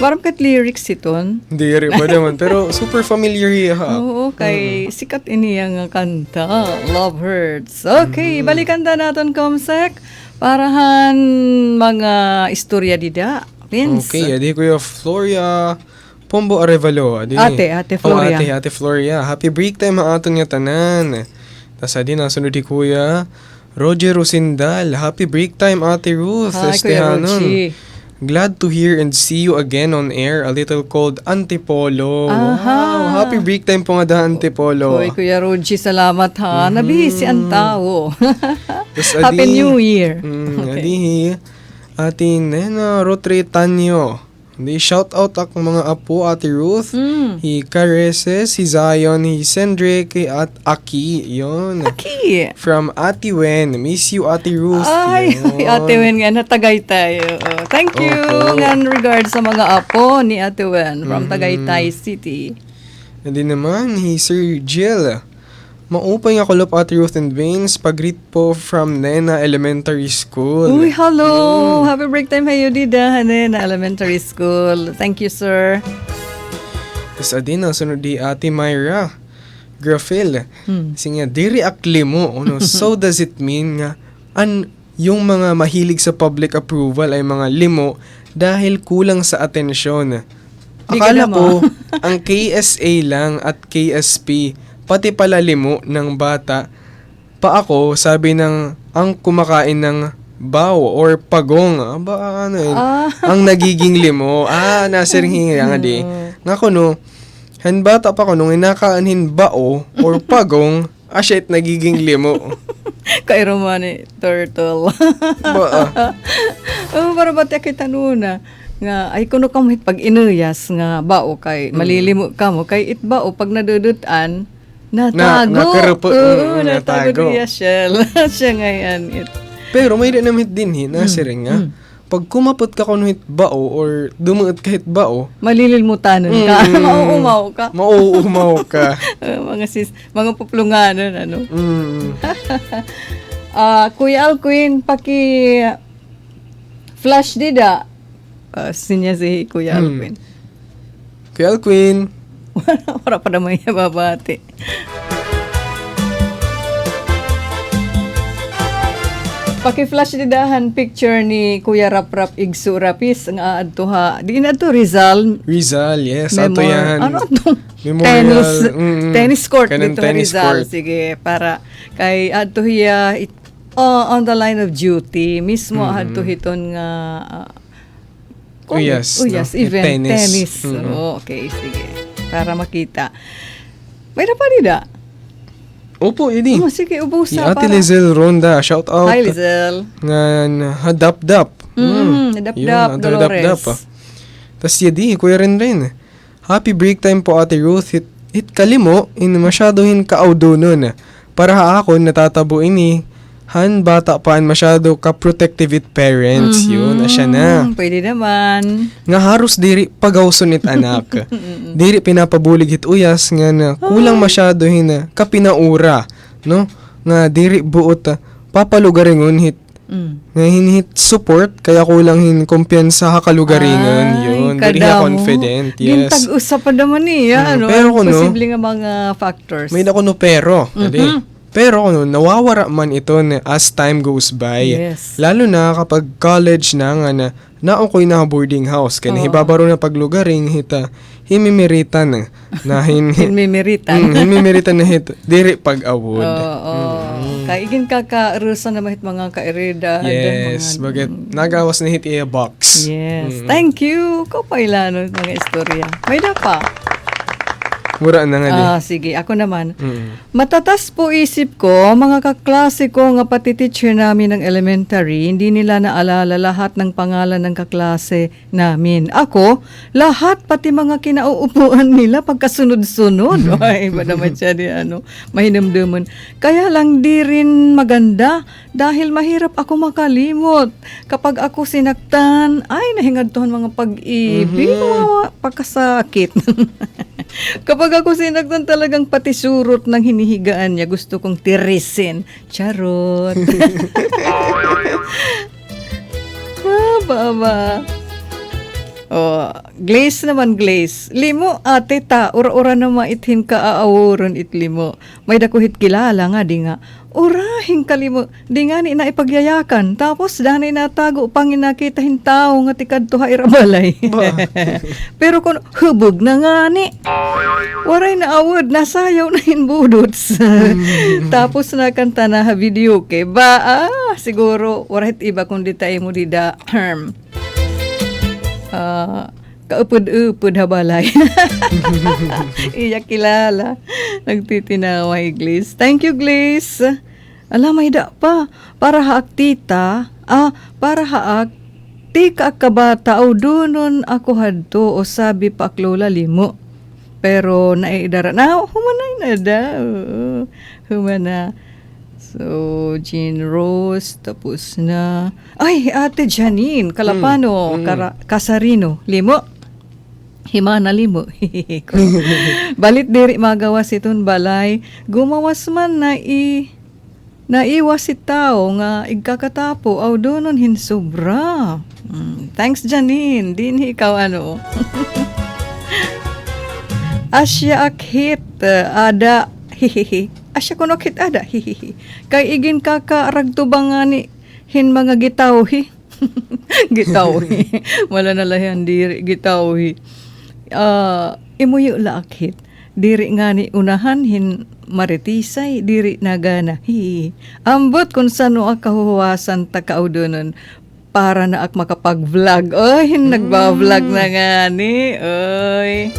Parang kat lyrics iton. Hindi rin pa naman. Pero super familiar ha. Oo, kay sikat ini ang kanta. Love Hurts. Okay, balikan na natin, Comsec. Parahan mga istorya dida. Vince. Okay, adi Kuya Floria Pombo Arevalo. Adi. Ate Floria. Ate Floria. Happy break time ang aton nga tanan. Tas adi nasunod di Kuya Roger Rosindal. Happy break time, Ate Ruth. Hi, Kuya Estehanon. Rochi. Glad to hear and see you again on air. A little cold Antipolo. Aha. Wow, happy break time po nga da Antipolo. Hoy, Kuya Roji, salamat ha. Nabisi ang tao. Tas Happy adi- New Year. Adi, atin Nena Rotretanyo. Di shout out akong mga apo, Ate Ruth. Hi Careses, si Zion, hi Cendric, at Aki. Yun. Aki. From Ate Wen. Miss you, Ate Ruth. Ay, Yun. Ate Wen nga, natagaytay. Oo. Thank you. Opo. Nga in regards sa mga apo ni Ate Wen from Tagaytay City. Hindi naman, hi Sir Jill. Maupay nga kulop, Ate Ruth and Vince. Pag-greet po from Nena Elementary School. Uy, hello. Happy break time kayo, Dida. Na elementary school. Thank you, sir. Tapos adin, sunod di Ate Myra Grafil. Kasi nga, diri akli mo. Ano, so does it mean nga, yung mga mahilig sa public approval ay mga limo dahil kulang sa atensyon. Di ka Akala na ko, mo. ang KSA lang at KSP, pati pala limo ng bata. Pa ako, sabi ng, ang kumakain ng baw or pagong. Aba, ano yun? Ang nagiging limo. Nasirhingi nga di. Nga ko no, hanbata pa ko nung inakaanhin bao or pagong, shit, nagiging limo. Kay Romani Turtle. Oh, para ba kita nuna? Nga, ay kuno kamit pag inuyas nga bao kay malilimo ka mo kay itbao pag nadudutan natago. Nakarupo, Oo, natago. Diya siya ngayon. Pero may dinamit din nasiring nga. Pag kumapot ka kung hit bao or dumuot ka hit bao, Malililmutanan ka. Mauumaw ka. mauumaw ka. Mga puplunganon, ano. Kuya Alquin, flash dida. Sinya si Kuya Alquin. Kuya Alquin, Wala pa naman yung babati. Paki-flash didahan picture ni Kuya Rap Igsu Rapis nga adto di na to Rizal. Rizal, yes. Ato yan. Ano to? Memorial. Tennis court Kanang dito tennis Rizal. court. Sige, para kay adto hiya on the line of duty mismo adto hiton nga Uyas, no? event Tennis. tennis. Okay, sige. Para makita. May na pa nila. Opo, yun Oh, sige, ubusa Si Ate para. Lizel Ronda, shout out. Hi, Lizel. Nga hadap-dap. Hadap-dap, Dolores. Tapos yadi, kuya rin. Happy break time po, Ate Ruth. Hit kalimo, masyado kaaudo nun. Para ako, natatabo han bata paan masyado ka-protective it parents. Yun, asya na. Pwede naman. Nga haros diri pagawson it anak. Diri pinapabulig hit uyas nga na kulang masyado kapinaura, no? Nga diri buot papalugaringon hit. Nga hinhit support kaya kulang kumpiyansa hakalugaringon. Yun, diri ha confident. Yes. Gintag-usapan naman niya, ano? Pero kuno, posible nga mga factors. may nakuno pero. Pero kuno nawawara man ito as time goes by. Yes. Lalo na kapag college na nga naokoy na boarding house. Kaya hibabaro na paglugaring hita himimiritan na Hinmimiritan. himimiritan na hit diri pag-awod. Oo. Kaigin kakarusan na mahit mga kaeredad. Yes, bagay nagawas na hit iya box. Yes. Thank you. Kapailano mga istorya. May na pa. Mura na nga di. Sige, ako naman. Matatas po isip ko, mga kaklase ko nga pati teacher namin ng elementary, hindi nila naalala lahat ng pangalan ng kaklase namin. Ako, lahat pati mga kinauupuan nila pagkasunod-sunod. Ay, iba naman siya di mahinamdaman. Kaya lang di rin maganda dahil mahirap ako makalimot. Kapag ako sinaktan, ay nahingad tohan mga pag-ibig, mga pagkasakit. Kapag Pag ako sinaktan talagang pati surot ng hinihigaan niya, gusto kong tirisin. Charot. Baba. Oh, glaze naman glaze. Limo ate ta, ura-ura na maithin ka aawuron itlimo. May dakuhit kilala nga di nga. Urahin kalimo, di nga ni na ipagyayakan. Tapos danay natago pang inakitahin tao nga tikad to hairabalay. Pero kung hubog na nga ni. Waray na awod, nasayaw na hinbudots. Tapos nakanta na ha video ke. Siguro, warait iba kung di tayo mo dida. Kaupod-upod habalay. Iya kilala. Nagtitinaway, Glaze. Thank you, Glaze. Alam, may da pa. Para haak tita. Para haak. Ti ka kabata o dunon ako hadto o sabi pa aklola limo. Pero naidara na. Humanay na da. Humana. So, Jean Rose, tapos na. Ay, Ate Janine, Kalapano, Kasarino, limo. Himana limo. Balit diri magawas iton balay. Gumawas man naiwas si tao nga igkakatapo aw donon hinsobra. Thanks Janine, din ikaw ano. Asya akhit ada hihihi. Asya ko nakit ada, hihihi. Kay igin kakaragtubangani hin mga gitawhi. Gitawhi. Wala na lahan diri, gitawhi. Imuyo lakit. Diri nga ni unahan hin maritisay, diri nagana. Hihihi. Ambot kung sano akahuwasan takaudonon para na ak makapag-vlog. Oy, nagba-vlog na nga ni. Oy.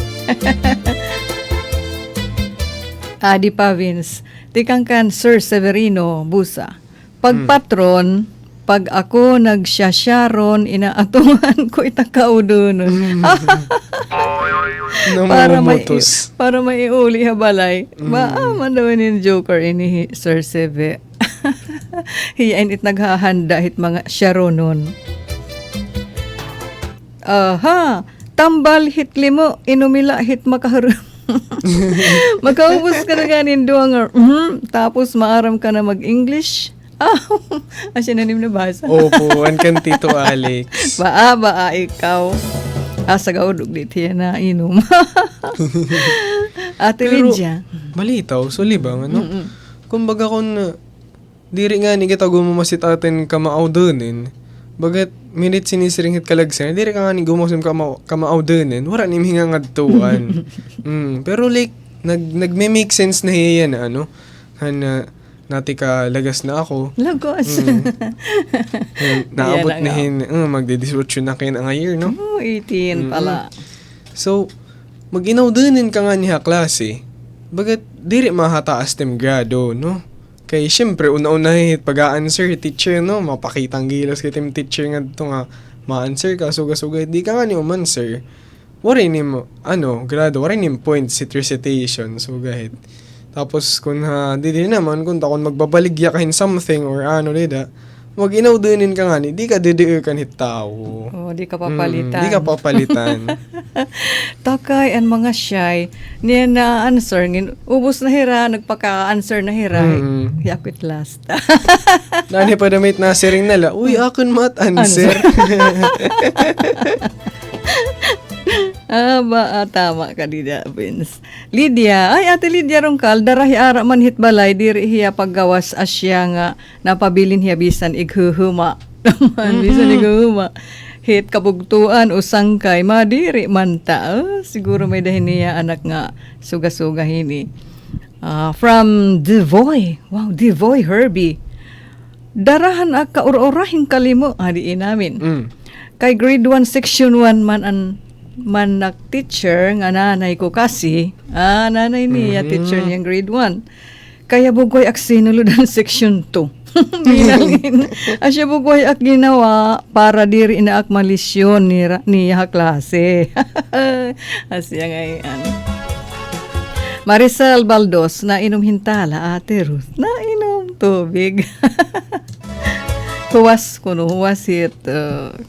Adi Pavins, tikang kan Sir Severino Busa. Pag patron, pag ako nagsasyaron, inaatungan ko itakaudunon. para may uli habalay. Maaman daw ni Joker ini Sir Seve. Hiyain it naghahanda hit mga syaronon. Tambal hit limo, inumila hit makaharum. Magkaubos ka na ganin doang tapos maaram ka na mag-English. Asya na nim na basa. Opo, an kan Tito Alex. Baa ikaw. Sa gaudog dit yan na inom. Ate Lydia. Malitaw, sulibang ano? Kumbaga kung diri nga ni kita gumasit atin kamaaw donin, bagat minit sinisiringit kalagsan, diri ka nga ni gumasim kamaaw donin, wala ni hinga ngadtuan. Pero like, nagme-make sense na hiyan na ano, nati ka lagas na ako. Lagos. Naabot na hin, magdi-18 na kayo na nga year, no? 18 pala. So, mag-inaw donin ka nga niya klase, bagat diri mahataas tem grado, no? Kay syempre una-una hit pag-a-answer teacher no mapakitang gilas kay team teacher nga dito nga ma-answer ka suga-suga di ka nga ni umanswer wari nim grado wari nim points sit recitation so gahit tapos kung di naman kung takon magbabaligya kahin something or dida mag-inaw dunin ka nga ni di ka didiir kan hit tao di ka papalitan di ka papalitan takay ang mga shy niya na answer ubos na hira nagpaka-answer na hira yakwit last nani pa damit na siring nala uy akon mat answer tama ka dida Vince. Lydia, ay ate Lydia Rongkal, darahi ara man hit balay diri hiya paggawas asya nga napabilin hiya bisan ighuhuma. Naman bisan ighuhuma. Hit kabugtuan o sangkay madiri man ta. Siguro may dahin niya anak nga suga-suga hini. From Devoy. Wow, Devoy Herbie. Darahan ka ur-urahin kalimo di namin. Kay grade 1 section 1 man teacher nga nanay ko kasi nanay niya teacher niya grade 1 kaya bugoy ak sinuludan section 2 minalin asya bugoy ak ginawa para diri na ak malisyon niya klase asya nga Maricel Baldos na inom hintala ate Ruth na inom tubig huwas hit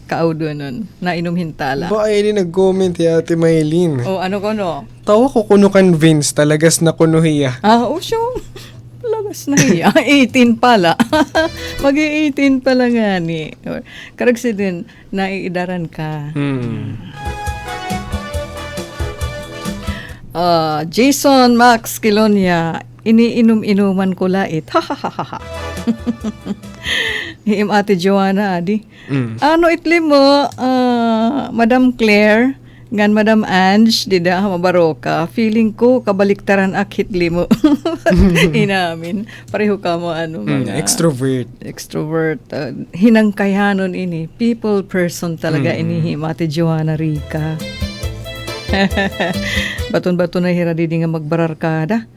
kaudo nun, na inom hintala. Ba ay nag-comment ya Ate Maylin. O ano ko no? Tawa ko kuno kan Vince, talagas na kuno hiya. Sure. Lagas na hiya. 18 pala. Mag-18 pala nga ni. Karagsi din, naiidaran ka. Jason Max Kilonia, iniinom-inuman ko lait. Ha ha ha ha ha. Hiim Ate Joanna, adi. Ano itli mo, Madam Claire, ngan Madam Ange, dida mabaroka, feeling ko kabaliktaran akitli mo. Inamin. Pareho ka mo, mga extrovert. Hinangkayanon ini. People person talaga ini, Ate Joanna Rica. Baton-baton na hira di nga magbararkada.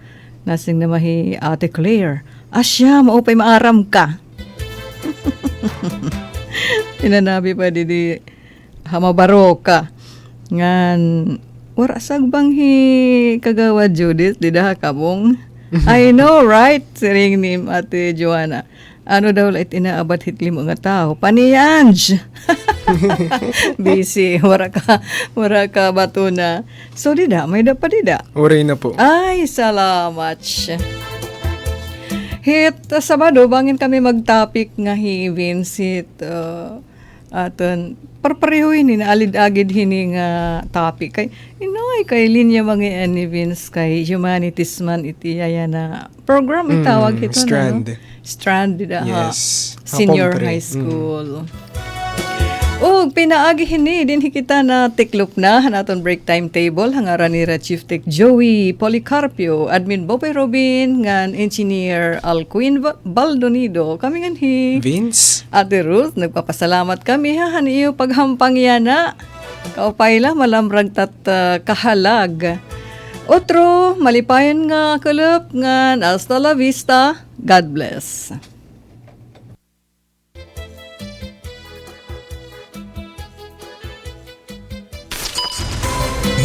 Nasing na mahi Ate Claire. Asya, maupay maaram ka. Tinanabi pa di hamabaro ka. Ngan, warasag bang hi kagawa Judith, di daha kabong? I know, right? Siring ni Ate Joanna. Ano daw lait inaabat hitli mo nga tao? Paniyanj! Busy. Wara ka bato na. So, dida, may pa dida. Oray na po. Ay, salamat. Hit, Sabado, bangin kami mag-topic nga hi Vincent aton parparehoy ni alid-agid hini nga topic kay inoy kay linya mga ni Vince kay humanities man iti yaya na program itawag ito Strand. na no? Strand dida Yes. Senior Hakompre. high school. Pinaagi hini din hikita na tiklop na hanaton break timetable hangaran ni Chief Tech Joey Policarpio, Admin Bopay Robin, ngan Engineer Alcuin Baldonido. Kami ngan hi Vince? Ate Ruth, nagpapasalamat kami ha haniyo paghampang yana. Kaupayla malamrag tat kahalag. Otro, malipayan nga kulop ngan hasta la vista. God bless.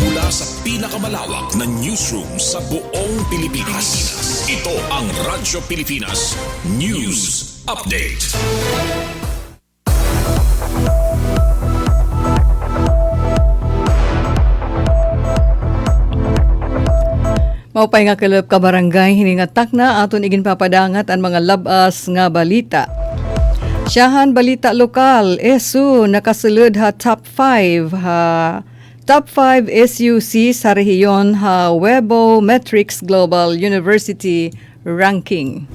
Mula sa pinakamalawak na newsroom sa buong Pilipinas. Ito ang Radyo Pilipinas News Update. Maupay nga kalap ka barangay, hiningatak na aton igin papadangat ang mga labas nga balita. Siyahan balita lokal, ESU nakasulod ha top 5 Top 5 SUC sa rehiyon ha Webo Metrics Global University Ranking.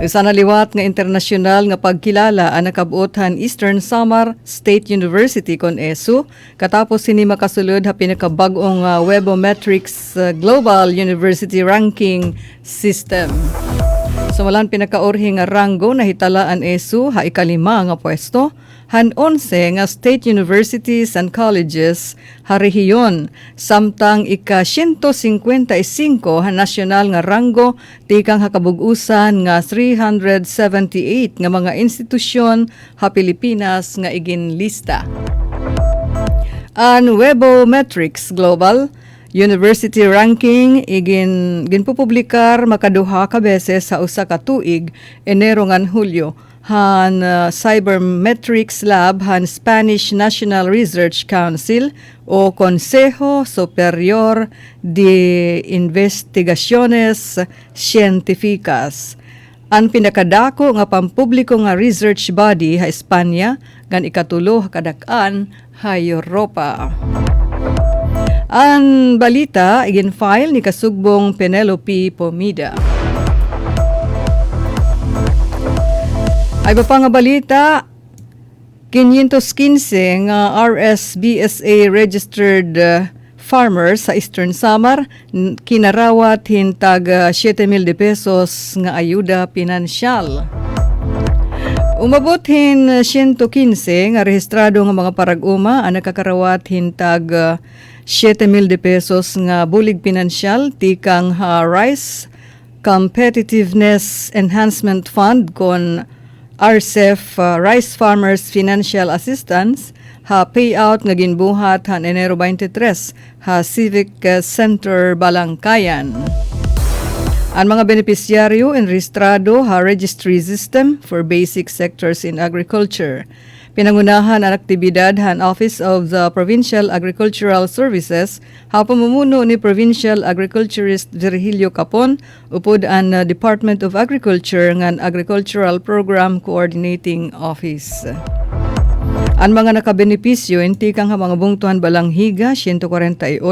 Sa naliwat nga internasyonal nga pagkilala ang nakabuotan Eastern Samar State University kon ESU katapos sini makasulod ha pinakabag-ong Webo Metrics Global University Ranking System. Sumalan pinakaorhi nga ranggo na hitalaan ESU ha ikalima nga pwesto han 11 nga state universities and colleges ha rehiyon samtang ika-155 ha nasyonal nga ranggo tikang hakabug-usan nga 378 nga mga institusyon ha Pilipinas nga iginlista. Ang Webo Metrics Global University Ranking ginpupublikar makaduha ka beses sa usa ka tuig Enero ngan Hulyo han Cybermetrics Lab han Spanish National Research Council o Consejo Superior de Investigaciones Científicas. Ang pinakadako nga pampubliko nga research body ha Espanya ngan ikatulo kadak-an ha Europa. Ang balita igin-file ni Kasugbong Penelope Pomida. Ay ba pa nga balita, 515 nga RSBSA registered farmers sa Eastern Samar kinarawat hintag 7,000 pesos nga ayuda pinansyal. Umabot hin 115 nga rehistrado nga mga parag-uma ang nakakarawat hintag 7,000 pesos nga bulig pinansyal tikang Rice Competitiveness Enhancement Fund kon RCEF Rice Farmers Financial Assistance ha payout nga ginbuhat han Enero 23 ha Civic Center Balangkayan. Ang mga benepisyaryo enrehistrado ha registry system for basic sectors in agriculture. Pinangunahan ang aktibidad han Office of the Provincial Agricultural Services ha pamumuno ni Provincial Agriculturist Virgilio Capon upod ang Department of Agriculture ngan Agricultural Program Coordinating Office. Ang mga nakabenepisyo inti kang mga bungtuhan Balanghiga 148,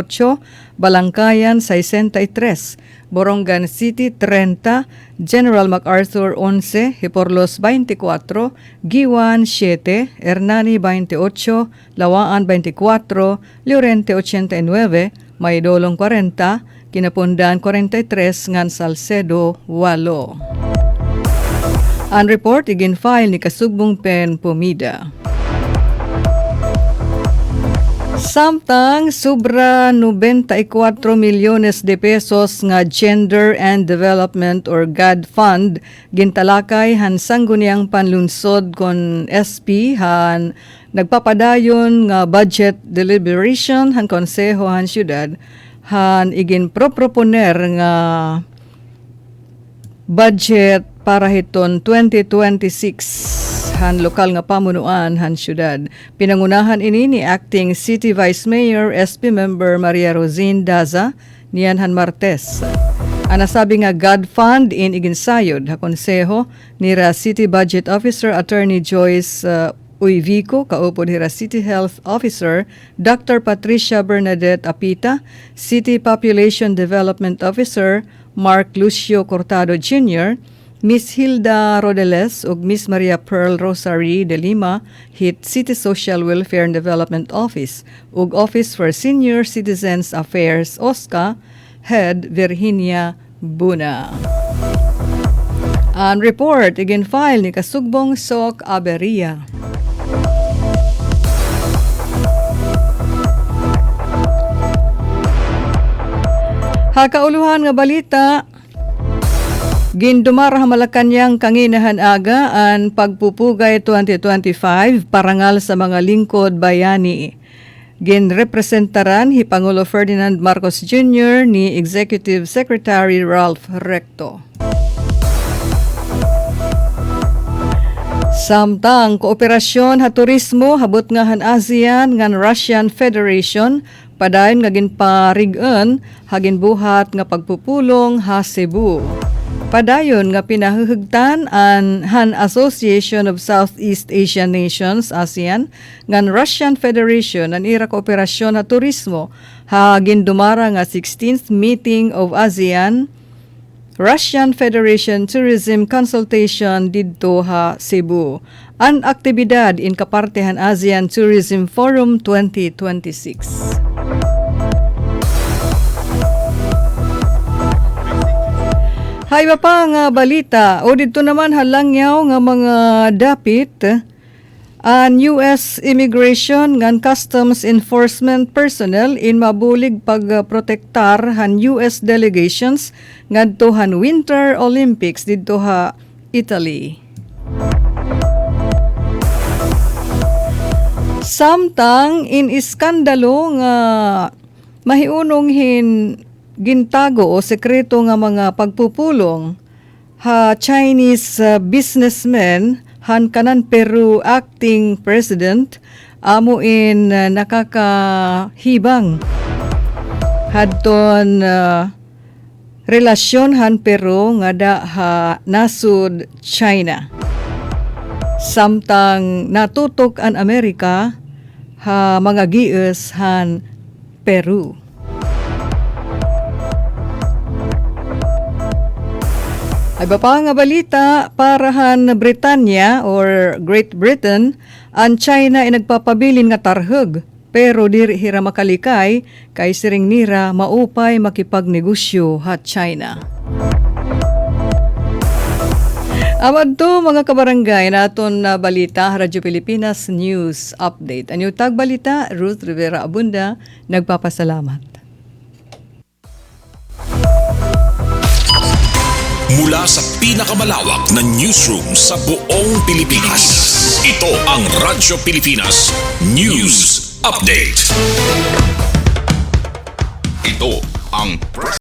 Balangkayan 63, Borongan City 30, General MacArthur 11, Hiporlos 24, Giwan 7, Hernani 28, Lawaan 24, Llorente 89, Maydolong 40, Kinapundan 43, ngan Salcedo 8. Ang report igin-file ni Kasugbong Pen Pumida. Samtang sobra 94 milyones de pesos nga Gender and Development or GAD Fund gintalakay han sangguniang panlunsod kon SP han nagpapadayon nga budget deliberation han konseho han syudad han igin proponer nga budget para hiton 2026 han lokal nga pamunuan han syudad. Pinangunahan ini ni Acting City Vice Mayor SP Member Maria Rosine Daza niyan han Martes. Ang nasabi nga God Fund in iginsayod ha konseho nira City Budget Officer Attorney Joyce Uyvico, kaupod hira City Health Officer Dr. Patricia Bernadette Apita, City Population Development Officer Mark Lucio Cortado Jr., Miss Hilda Rodeles ug Miss Maria Pearl Rosary de Lima hit City Social Welfare and Development Office ug Office for Senior Citizens Affairs OSCA Head Virginia Buna. Ang report again file ni Kasugbong Sok Aberia. Hakauluhan nga balita, gindumar ha Malacañang kanginahan aga ang pagpupugay 2025 parangal sa mga lingkod bayani. Ginrepresentaran hi Pangulo Ferdinand Marcos Jr. ni Executive Secretary Ralph Recto. Samtang kooperasyon ha turismo habot nga han ASEAN ngan Russian Federation padayon nga ginparig-an hagin buhat nga pagpupulong ha Cebu. Padayon nga pinahugtan an Han Association of Southeast Asian Nations ASEAN ngan Russian Federation an ira kooperasyon ha turismo ha gindumara nga 16th meeting of ASEAN Russian Federation Tourism Consultation didto ha Cebu. An aktibidad in kapartehan ASEAN Tourism Forum 2026. Hay ba pa nga balita o dito naman halangyaw nga mga dapit ang US Immigration ngan Customs Enforcement personnel in mabulig pagprotektar han US delegations ngadto han Winter Olympics didto ha Italy. Samtang in iskandalo nga mahiunong gintago o sekreto nga mga pagpupulong ha Chinese businessmen han kanan Peru acting president amo in nakakahibang hadton relasyon han Peru nga da ha nasud China. Samtang natutok ang Amerika ha mga gius han Peru. Ay ba pa nga balita, parahan Britanya or Great Britain, ang China ay nagpapabilin nga tarhug, pero diri hira makalikay, kay siring nira maupay makipagnegosyo ha China. Amad to mga kabarangay naton na balita, Radyo Pilipinas News Update. Anyo tag balita, Ruth Rivera Abunda, nagpapasalamat. Mula sa pinakamalawak na newsroom sa buong Pilipinas, ito ang Radyo Pilipinas News Update. Ito ang